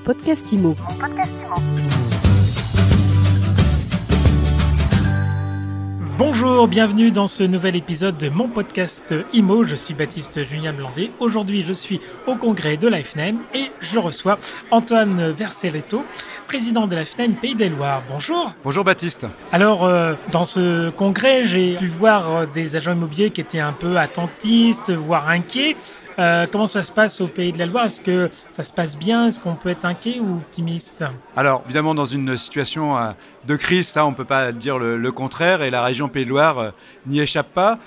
podcast IMO. Bonjour, bienvenue dans ce nouvel épisode de mon podcast IMO. Je suis Baptiste Julien Blandé. Aujourd'hui, je suis au congrès de la FNEM et je reçois Antoine Vercelletto, président de la FNEM Pays de la Loire. Bonjour. Bonjour Baptiste. Alors, dans ce congrès, j'ai pu voir des agents immobiliers qui étaient un peu attentistes, voire inquiets. Comment ça se passe au Pays de la Loire ? Est-ce que ça se passe bien ? Est-ce qu'on peut être inquiet ou optimiste ? Alors, évidemment, dans une situation de crise, ça, on ne peut pas dire le contraire, et la région Pays de Loire n'y échappe pas.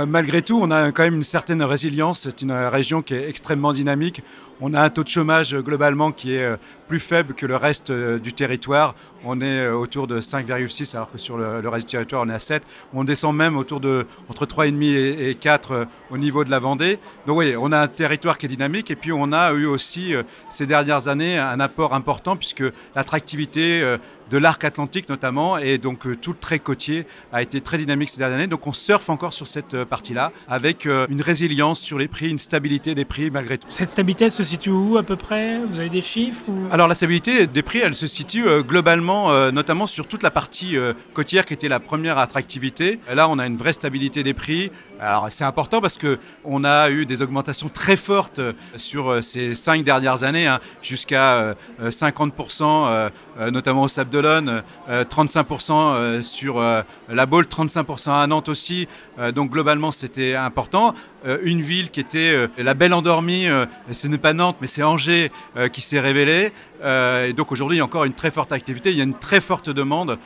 Malgré tout, on a quand même une certaine résilience. C'est une région qui est extrêmement dynamique. On a un taux de chômage globalement qui est plus faible que le reste du territoire. On est autour de 5,6 alors que sur le reste du territoire, on est à 7. On descend même autour de entre 3,5 et 4 au niveau de la Vendée. Donc oui, on a un territoire qui est dynamique et puis on a eu aussi ces dernières années un apport important puisque l'attractivité de l'arc atlantique notamment, et donc tout le trait côtier a été très dynamique ces dernières années. Donc on surfe encore sur cette partie-là, avec une résilience sur les prix, une stabilité des prix malgré tout. Cette stabilité elle se situe où à peu près ? Vous avez des chiffres ou... Alors la stabilité des prix, elle se situe globalement, notamment sur toute la partie côtière qui était la première attractivité. Et là, on a une vraie stabilité des prix. Alors c'est important parce qu'on a eu des augmentations très fortes sur ces 5 dernières années, jusqu'à 50%, notamment au Sable d'Olonne, 35% sur la Baule, 35% à Nantes aussi. Donc globalement, c'était important. Une ville qui était la belle endormie, ce n'est pas Nantes, mais c'est Angers qui s'est révélée. Et donc aujourd'hui, il y a encore une très forte activité. Il y a une très forte demande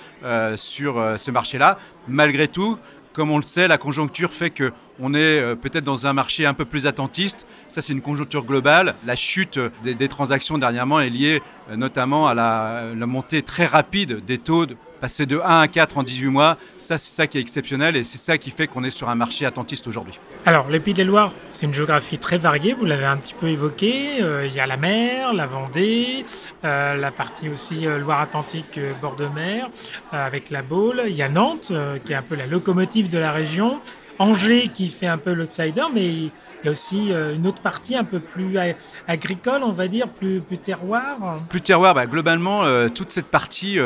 sur ce marché-là. Malgré tout, comme on le sait, la conjoncture fait qu'on est peut-être dans un marché un peu plus attentiste. Ça, c'est une conjoncture globale. La chute des transactions dernièrement est liée notamment à la montée très rapide des taux, passer de 1 à 4 en 18 mois. Ça, c'est ça qui est exceptionnel et c'est ça qui fait qu'on est sur un marché attentiste aujourd'hui. Alors, les Pays de la Loire, c'est une géographie très variée, vous l'avez un petit peu évoqué. Il y a la mer, la Vendée, la partie aussi Loire-Atlantique, bord de mer, avec la Baule. Il y a Nantes, qui est un peu la locomotive de la région. Angers qui fait un peu l'outsider, mais il y a aussi une autre partie un peu plus agricole, on va dire, plus terroir. Plus terroir, globalement, toute cette partie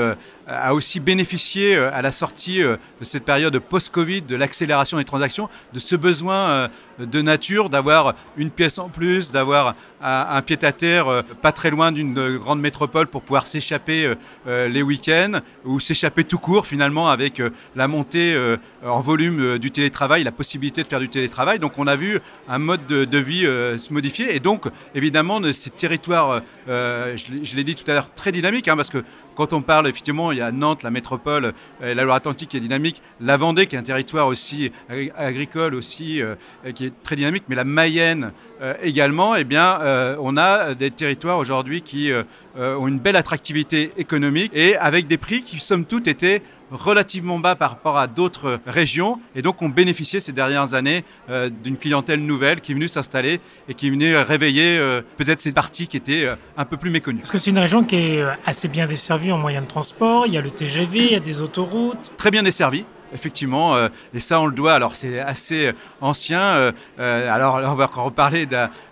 a aussi bénéficié à la sortie de cette période post-Covid, de l'accélération des transactions, de ce besoin de nature, d'avoir une pièce en plus, d'avoir un pied-à-terre pas très loin d'une grande métropole pour pouvoir s'échapper les week-ends ou s'échapper tout court finalement avec la montée en volume du télétravail, la possibilité de faire du télétravail. Donc on a vu un mode de vie se modifier et donc évidemment de ces territoires, je l'ai dit tout à l'heure, très dynamiques, parce que quand on parle, effectivement, il y a Nantes, la métropole, la Loire-Atlantique qui est dynamique, la Vendée qui est un territoire aussi agricole aussi, qui est très dynamique, mais la Mayenne également, on a des territoires aujourd'hui qui ont une belle attractivité économique et avec des prix qui, somme toute, étaient relativement bas par rapport à d'autres régions et donc ont bénéficié ces dernières années d'une clientèle nouvelle qui est venue s'installer et qui est venue réveiller peut-être ces parties qui étaient un peu plus méconnues. Parce que c'est une région qui est assez bien desservie en moyens de transport, il y a le TGV, il y a des autoroutes. Très bien desservie. Effectivement, et ça on le doit, alors c'est assez ancien, alors là on va encore reparler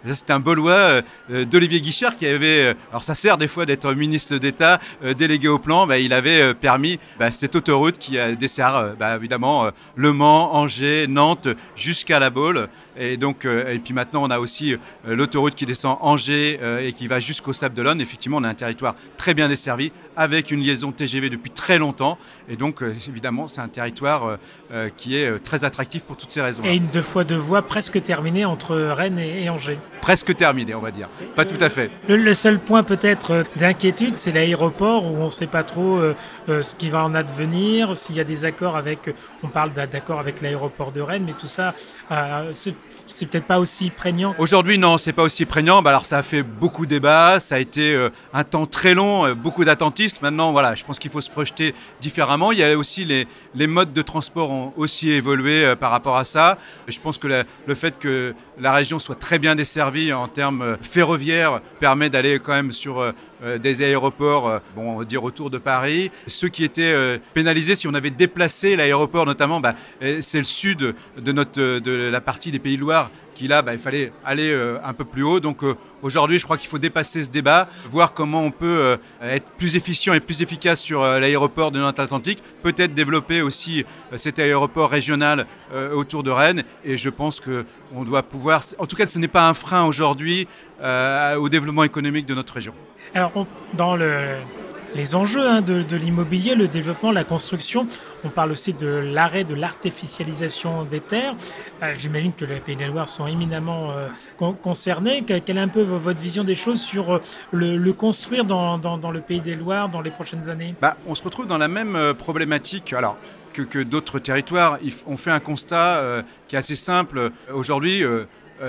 c'était un Baulois d'Olivier Guichard qui avait, alors ça sert des fois d'être ministre d'État, délégué au plan, il avait permis cette autoroute qui dessert évidemment Le Mans, Angers, Nantes jusqu'à la Baule, et donc et puis maintenant on a aussi l'autoroute qui descend Angers et qui va jusqu'au Sable d'Olonne. Effectivement on a un territoire très bien desservi avec une liaison TGV depuis très longtemps, et donc évidemment c'est un territoire qui est très attractif pour toutes ces raisons. Et une 2x2 voies presque terminée entre Rennes et Angers. Presque terminée, on va dire. Pas tout à fait. Le seul point peut-être d'inquiétude, c'est l'aéroport où on ne sait pas trop ce qui va en advenir, s'il y a des accords avec, on parle d'accords avec l'aéroport de Rennes, mais tout ça, c'est peut-être pas aussi prégnant. Aujourd'hui, non, c'est pas aussi prégnant. Alors ça a fait beaucoup de débats, ça a été un temps très long, beaucoup d'attentistes. Maintenant, voilà, je pense qu'il faut se projeter différemment. Il y a aussi les modes de transport ont aussi évolué par rapport à ça. Je pense que le fait que la région soit très bien desservie en termes ferroviaires permet d'aller quand même sur des aéroports, on va dire autour de Paris. Ceux qui étaient pénalisés si on avait déplacé l'aéroport notamment, c'est le sud de la partie des Pays de Loire qui là, il fallait aller un peu plus haut. Donc aujourd'hui, je crois qu'il faut dépasser ce débat, voir comment on peut être plus efficient et plus efficace sur l'aéroport de Nantes-Atlantique, peut-être développer aussi cet aéroport régional autour de Rennes. Et je pense qu'on doit pouvoir, en tout cas, ce n'est pas un frein aujourd'hui au développement économique de notre région. Alors, dans les enjeux de l'immobilier, le développement, la construction, on parle aussi de l'arrêt de l'artificialisation des terres. J'imagine que les Pays de la Loire sont éminemment concernés. Quelle est un peu votre vision des choses sur le construire dans le Pays des Loires dans les prochaines années ? On se retrouve dans la même problématique. Alors, que d'autres territoires, on fait un constat qui est assez simple. Aujourd'hui,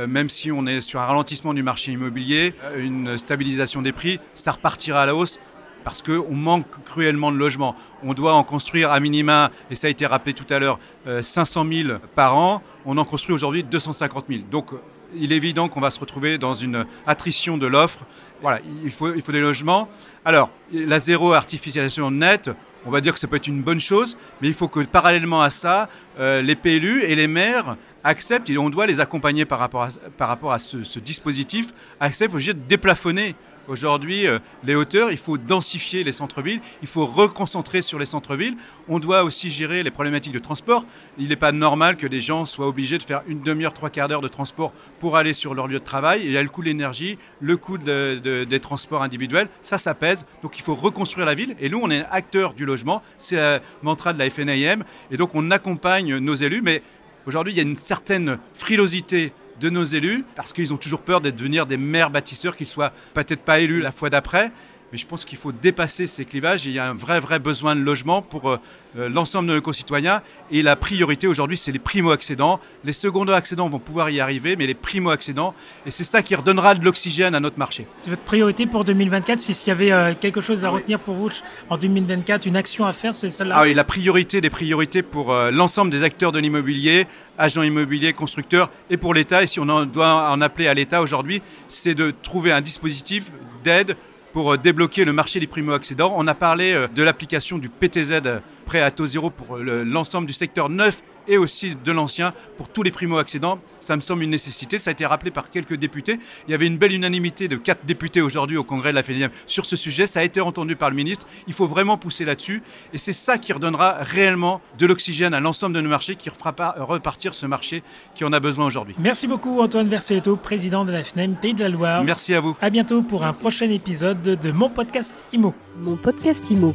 même si on est sur un ralentissement du marché immobilier, une stabilisation des prix, ça repartira à la hausse parce qu'on manque cruellement de logements. On doit en construire à minima, et ça a été rappelé tout à l'heure, 500 000 par an. On en construit aujourd'hui 250 000. Donc, il est évident qu'on va se retrouver dans une attrition de l'offre. Voilà, il faut des logements. Alors, la zéro artificialisation nette, on va dire que ça peut être une bonne chose, mais il faut que parallèlement à ça, les PLU et les maires acceptent, et on doit les accompagner par rapport à ce dispositif, acceptent obligé de déplafonner. Aujourd'hui, les hauteurs, il faut densifier les centres-villes, il faut reconcentrer sur les centres-villes. On doit aussi gérer les problématiques de transport. Il n'est pas normal que des gens soient obligés de faire une demi-heure, 3/4 d'heure de transport pour aller sur leur lieu de travail. Il y a le coût de l'énergie, le coût des transports individuels, ça pèse. Donc il faut reconstruire la ville. Et nous, on est acteurs du logement. C'est le mantra de la FNAIM. Et donc on accompagne nos élus. Mais aujourd'hui, il y a une certaine frilosité de nos élus, parce qu'ils ont toujours peur de devenir des maires bâtisseurs, qu'ils soient peut-être pas élus la fois d'après. Mais je pense qu'il faut dépasser ces clivages. Et il y a un vrai besoin de logement pour l'ensemble de nos concitoyens. Et la priorité aujourd'hui, c'est les primo-accédants. Les secondo-accédants vont pouvoir y arriver, mais les primo-accédants. Et c'est ça qui redonnera de l'oxygène à notre marché. C'est votre priorité pour 2024. S'il y avait quelque chose à retenir pour vous en 2024, une action à faire, c'est celle-là ? Ah oui, la priorité des priorités pour l'ensemble des acteurs de l'immobilier, agents immobiliers, constructeurs, et pour l'État. Et si on doit en appeler à l'État aujourd'hui, c'est de trouver un dispositif d'aide pour débloquer le marché des primo-accédants. On a parlé de l'application du PTZ, prêt à taux zéro pour l'ensemble du secteur neuf et aussi de l'ancien pour tous les primo-accédants. Ça me semble une nécessité. Ça a été rappelé par quelques députés. Il y avait une belle unanimité de 4 députés aujourd'hui au congrès de la FNAIM sur ce sujet. Ça a été entendu par le ministre. Il faut vraiment pousser là-dessus. Et c'est ça qui redonnera réellement de l'oxygène à l'ensemble de nos marchés, qui fera repartir ce marché qui en a besoin aujourd'hui. Merci beaucoup Antoine Vercelletto, président de la FNAIM Pays de la Loire. Merci à vous. À bientôt pour un prochain épisode de Mon Podcast Immo. Mon podcast Immo.